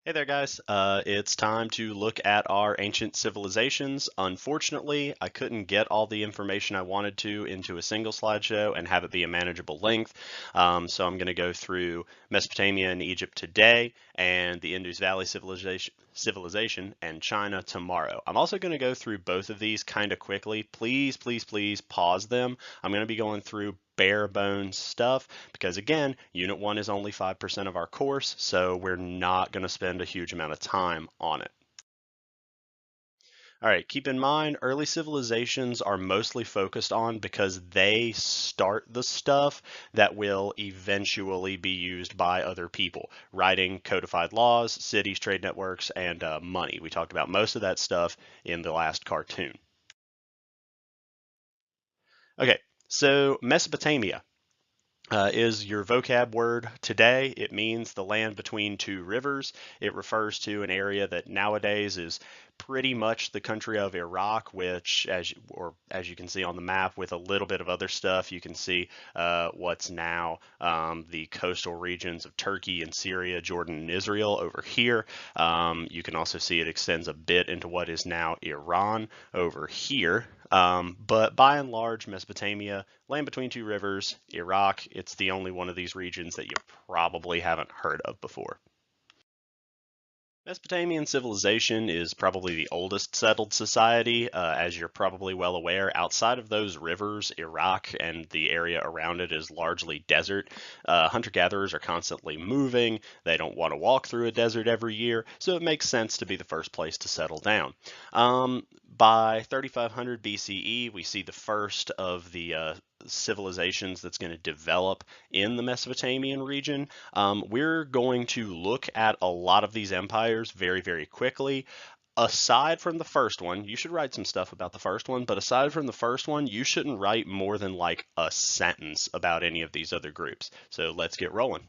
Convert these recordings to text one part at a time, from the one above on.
Hey there, guys. It's time to look at our ancient civilizations. Unfortunately, I couldn't get all the information I wanted to into a single slideshow and have it be a manageable length. So I'm going to go through Mesopotamia and Egypt today, and the Indus Valley civilization and China tomorrow. I'm also going to go through both of these kind of quickly. Please, please, please pause them. I'm going to be going through bare bones stuff because again, Unit 1 is only 5% of our course, so we're not going to spend a huge amount of time on it. All right, keep in mind, early civilizations are mostly focused on because they start the stuff that will eventually be used by other people, writing codified laws, cities, trade networks, and money. We talked about most of that stuff in the last cartoon. Okay, so Mesopotamia. Is your vocab word today. It means the land between two rivers. It refers to an area that nowadays is pretty much the country of Iraq, which, as you can see on the map, with a little bit of other stuff, you can see what's now the coastal regions of Turkey and Syria, Jordan and Israel over here. You can also see it extends a bit into what is now Iran over here. But by and large, Mesopotamia, land between two rivers, Iraq, it's the only one of these regions that you probably haven't heard of before. Mesopotamian civilization is probably the oldest settled society, as you're probably well aware. Outside of those rivers, Iraq and the area around it is largely desert. Hunter-gatherers are constantly moving. They don't want to walk through a desert every year, so it makes sense to be the first place to settle down. By 3500 BCE, we see the first of the civilizations that's going to develop in the Mesopotamian region. We're going to look at a lot of these empires very, very quickly. Aside from the first one, you should write some stuff about the first one, but aside from the first one, you shouldn't write more than like a sentence about any of these other groups. So let's get rolling.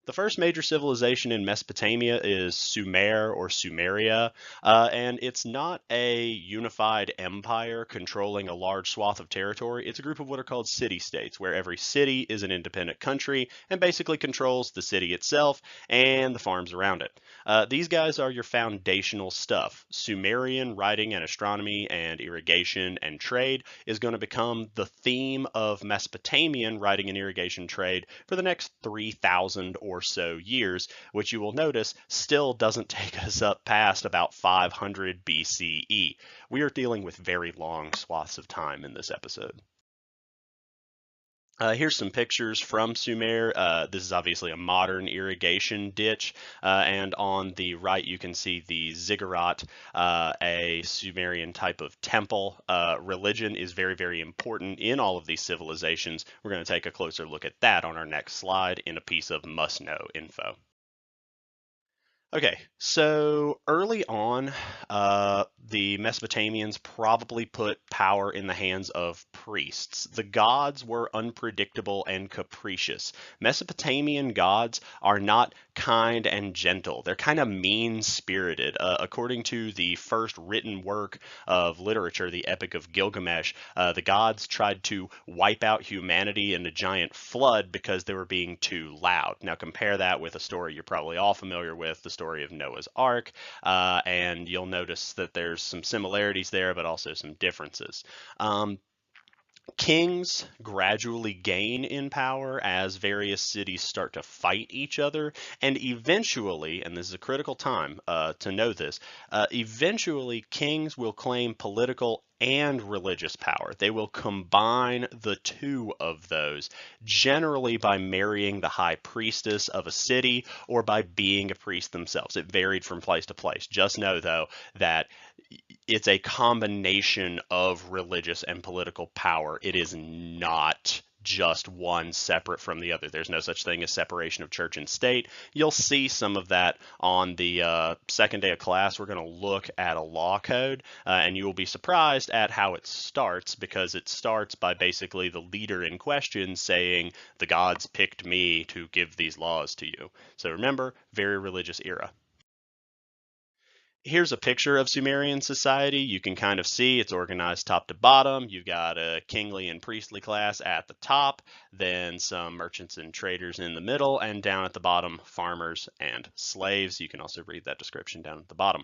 The first major civilization in Mesopotamia is Sumer or Sumeria, and it's not a unified empire controlling a large swath of territory. It's a group of what are called city-states, where every city is an independent country and basically controls the city itself and the farms around it. These guys are your foundational stuff. Sumerian writing and astronomy and irrigation and trade is going to become the theme of Mesopotamian writing and irrigation trade for the next 3,000 or so years, which you will notice still doesn't take us up past about 500 BCE. We are dealing with very long swaths of time in this episode. Here's some pictures from Sumer. This is obviously a modern irrigation ditch, and on the right you can see the ziggurat, a Sumerian type of temple. Religion is very, very important in all of these civilizations. We're going to take a closer look at that on our next slide in a piece of must-know info. Okay, so early on, the Mesopotamians probably put power in the hands of priests. The gods were unpredictable and capricious. Mesopotamian gods are not kind and gentle. They're kind of mean-spirited. According to the first written work of literature, the Epic of Gilgamesh, the gods tried to wipe out humanity in a giant flood because they were being too loud. Now compare that with a story you're probably all familiar with, the story of Noah's Ark, and you'll notice that there's some similarities there, but also some differences. Kings gradually gain in power as various cities start to fight each other, and eventually, and this is a critical time to know this, eventually kings will claim political and religious power. They will combine the two of those, generally by marrying the high priestess of a city or by being a priest themselves. It varied from place to place. Just know, though, that it's a combination of religious and political power. It is not just one separate from the other. There's no such thing as separation of church and state. You'll see some of that on the second day of class. We're going to look at a law code, and you will be surprised at how it starts, because it starts by basically the leader in question saying, "The gods picked me to give these laws to you." So remember, very religious era. Here's a picture of Sumerian society. You can kind of see it's organized top to bottom. You've got a kingly and priestly class at the top, then some merchants and traders in the middle, and down at the bottom, farmers and slaves. You can also read that description down at the bottom.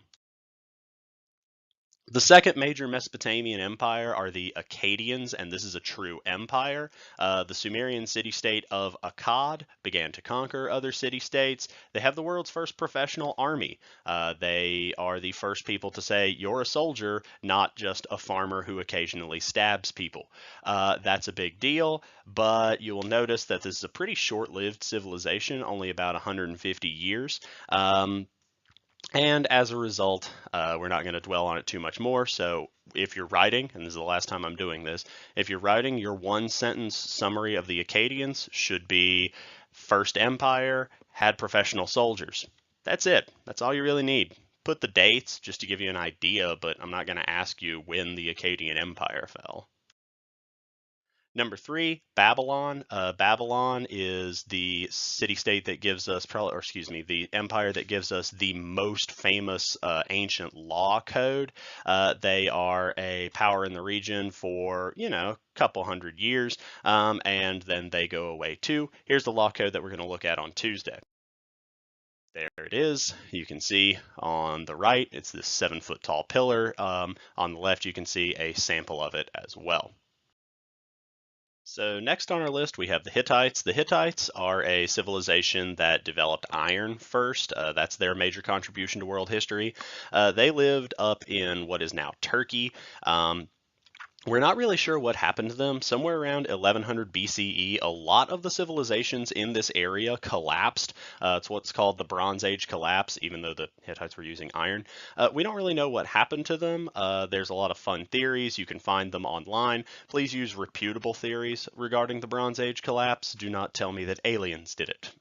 The second major Mesopotamian empire are the Akkadians, and this is a true empire. The Sumerian city-state of Akkad began to conquer other city-states. They have the world's first professional army. They are the first people to say, you're a soldier, not just a farmer who occasionally stabs people. That's a big deal, but you will notice that this is a pretty short-lived civilization, only about 150 years. And as a result, we're not going to dwell on it too much more. So if you're writing, and this is the last time I'm doing this, if you're writing, your one-sentence summary of the Akkadians should be First Empire had professional soldiers. That's it. That's all you really need. Put the dates just to give you an idea, but I'm not going to ask you when the Akkadian Empire fell. Number 3, Babylon. Babylon is the city-state that gives us, the empire that gives us the most famous ancient law code. They are a power in the region for, a couple hundred years, and then they go away too. Here's the law code that we're going to look at on Tuesday. There it is. You can see on the right, it's this 7-foot tall pillar. On the left, you can see a sample of it as well. So next on our list, we have the Hittites. The Hittites are a civilization that developed iron first. That's their major contribution to world history. They lived up in what is now Turkey. We're not really sure what happened to them. Somewhere around 1100 BCE, a lot of the civilizations in this area collapsed. It's what's called the Bronze Age collapse, even though the Hittites were using iron. We don't really know what happened to them. There's a lot of fun theories. You can find them online. Please use reputable theories regarding the Bronze Age collapse. Do not tell me that aliens did it.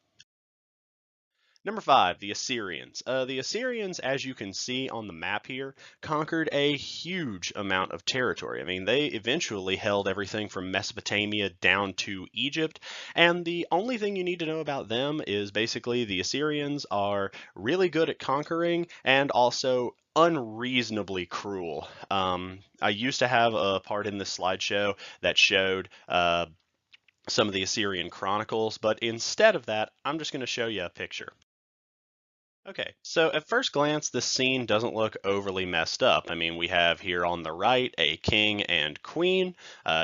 Number 5, the Assyrians. The Assyrians, as you can see on the map here, conquered a huge amount of territory. I mean, they eventually held everything from Mesopotamia down to Egypt, and the only thing you need to know about them is basically the Assyrians are really good at conquering and also unreasonably cruel. I used to have a part in this slideshow that showed some of the Assyrian chronicles, but instead of that, I'm just going to show you a picture. Okay, so at first glance, this scene doesn't look overly messed up. I mean, we have here on the right a king and queen.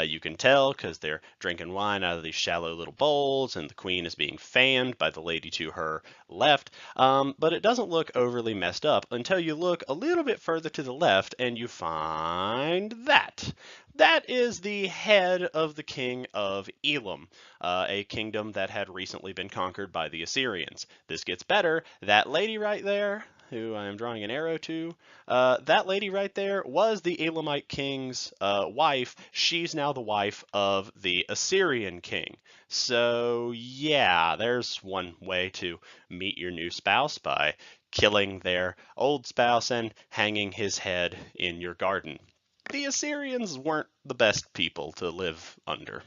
You can tell because they're drinking wine out of these shallow little bowls, and the queen is being fanned by the lady to her left. But it doesn't look overly messed up until you look a little bit further to the left and you find that. That is the head of the king of Elam, a kingdom that had recently been conquered by the Assyrians. This gets better. That lady right there, who I am drawing an arrow to, that lady right there was the Elamite king's wife. She's now the wife of the Assyrian king. So yeah, there's one way to meet your new spouse, by killing their old spouse and hanging his head in your garden. The Assyrians weren't the best people to live under.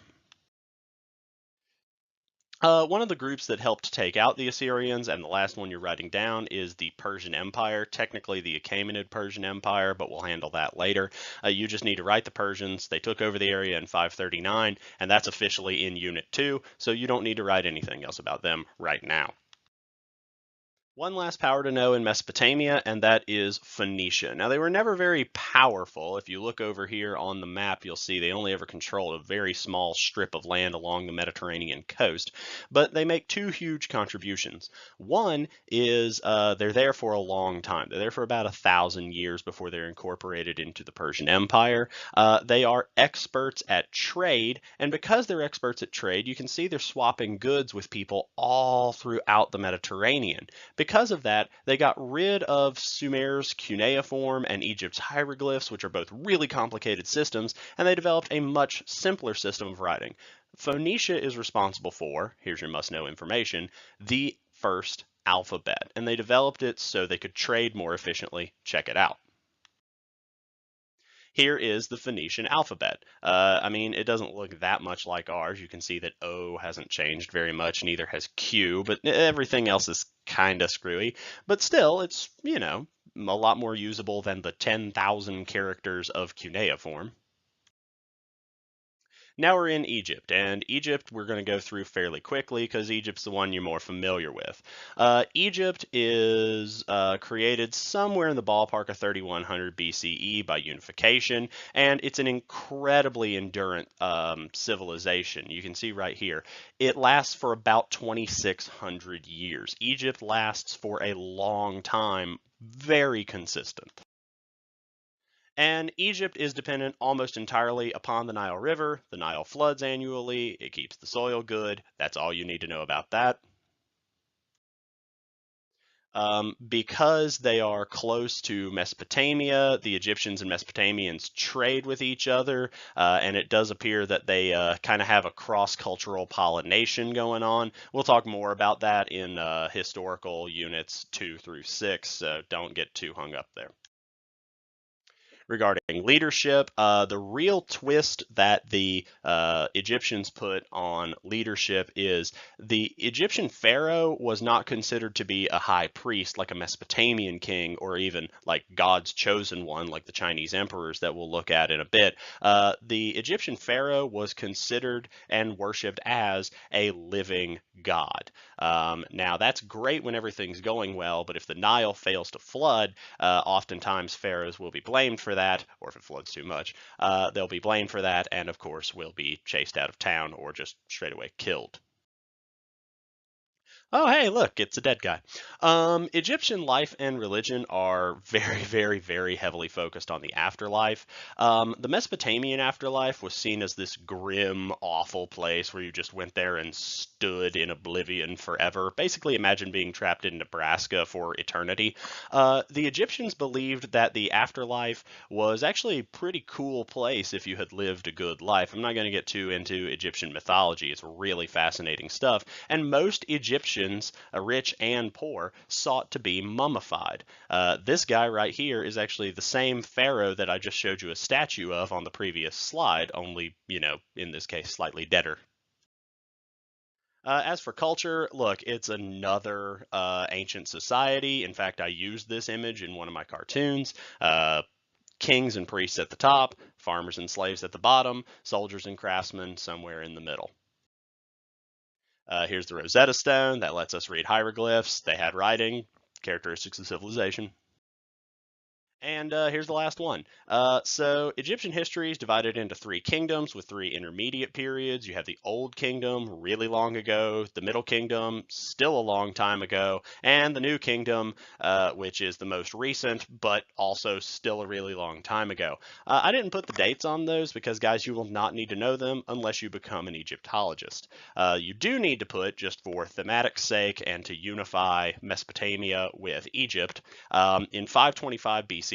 One of the groups that helped take out the Assyrians, and the last one you're writing down, is the Persian Empire. Technically the Achaemenid Persian Empire, but we'll handle that later. You just need to write the Persians. They took over the area in 539, and that's officially in Unit 2, so you don't need to write anything else about them right now. One last power to know in Mesopotamia, and that is Phoenicia. Now, they were never very powerful. If you look over here on the map, you'll see they only ever controlled a very small strip of land along the Mediterranean coast, but they make two huge contributions. One is they're there for a long time. They're there for about 1,000 years before they're incorporated into the Persian Empire. They are experts at trade, and because they're experts at trade, you can see they're swapping goods with people all throughout the Mediterranean. Because of that, they got rid of Sumer's cuneiform and Egypt's hieroglyphs, which are both really complicated systems, and they developed a much simpler system of writing. Phoenicia is responsible for, here's your must-know information, the first alphabet, and they developed it so they could trade more efficiently. Check it out. Here is the Phoenician alphabet. I mean, it doesn't look that much like ours. You can see that O hasn't changed very much, neither has Q, but everything else is kind of screwy. But still, it's, a lot more usable than the 10,000 characters of cuneiform. Now we're in Egypt, and Egypt we're going to go through fairly quickly because Egypt's the one you're more familiar with. Egypt is created somewhere in the ballpark of 3100 BCE by unification, and it's an incredibly endurant civilization. You can see right here, it lasts for about 2,600 years. Egypt lasts for a long time, very consistent. And Egypt is dependent almost entirely upon the Nile River. The Nile floods annually. It keeps the soil good. That's all you need to know about that. Because they are close to Mesopotamia, the Egyptians and Mesopotamians trade with each other, and it does appear that they kind of have a cross-cultural pollination going on. We'll talk more about that in historical units 2 through 6, so don't get too hung up there. Regarding leadership, the real twist that the Egyptians put on leadership is the Egyptian pharaoh was not considered to be a high priest like a Mesopotamian king or even like God's chosen one like the Chinese emperors that we'll look at in a bit. The Egyptian pharaoh was considered and worshipped as a living god. Now that's great when everything's going well, but if the Nile fails to flood, oftentimes pharaohs will be blamed for that, or if it floods too much, they'll be blamed for that, and of course will be chased out of town or just straight away killed. Oh, hey, look, it's a dead guy. Egyptian life and religion are very, very, very heavily focused on the afterlife. The Mesopotamian afterlife was seen as this grim, awful place where you just went there and stood in oblivion forever. Basically, imagine being trapped in Nebraska for eternity. The Egyptians believed that the afterlife was actually a pretty cool place if you had lived a good life. I'm not going to get too into Egyptian mythology. It's really fascinating stuff. And most Egyptians, rich and poor, sought to be mummified. This guy right here is actually the same pharaoh that I just showed you a statue of on the previous slide, only, you know, in this case, slightly deader. As for culture, look, it's another ancient society. In fact, I used this image in one of my cartoons. Kings and priests at the top, farmers and slaves at the bottom, soldiers and craftsmen somewhere in the middle. Here's the Rosetta Stone that lets us read hieroglyphs. They had writing, characteristics of civilization. And here's the last one. So Egyptian history is divided into three kingdoms with three intermediate periods. You have the Old Kingdom, really long ago, the Middle Kingdom, still a long time ago, and the New Kingdom, which is the most recent, but also still a really long time ago. I didn't put the dates on those because, guys, you will not need to know them unless you become an Egyptologist. You do need to put, just for thematic's sake and to unify Mesopotamia with Egypt, in 525 BC,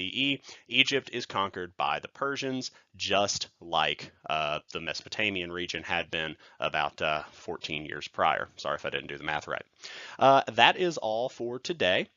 Egypt is conquered by the Persians, just like the Mesopotamian region had been about 14 years prior. Sorry if I didn't do the math right. That is all for today.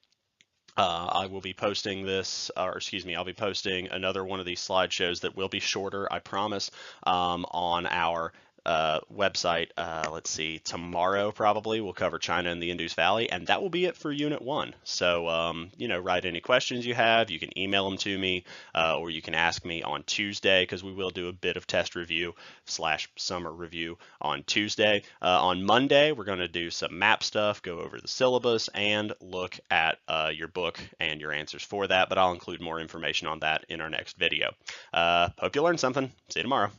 I will be posting this, or excuse me, I'll be posting another one of these slideshows that will be shorter, I promise, on our website. Let's see, tomorrow probably we'll cover China and the Indus Valley, and that will be it for Unit 1. So, you know, write any questions you have. You can email them to me, or you can ask me on Tuesday, because we will do a bit of test review / summer review on Tuesday. On Monday, we're going to do some map stuff, go over the syllabus, and look at your book and your answers for that, but I'll include more information on that in our next video. Hope you learned something. See you tomorrow.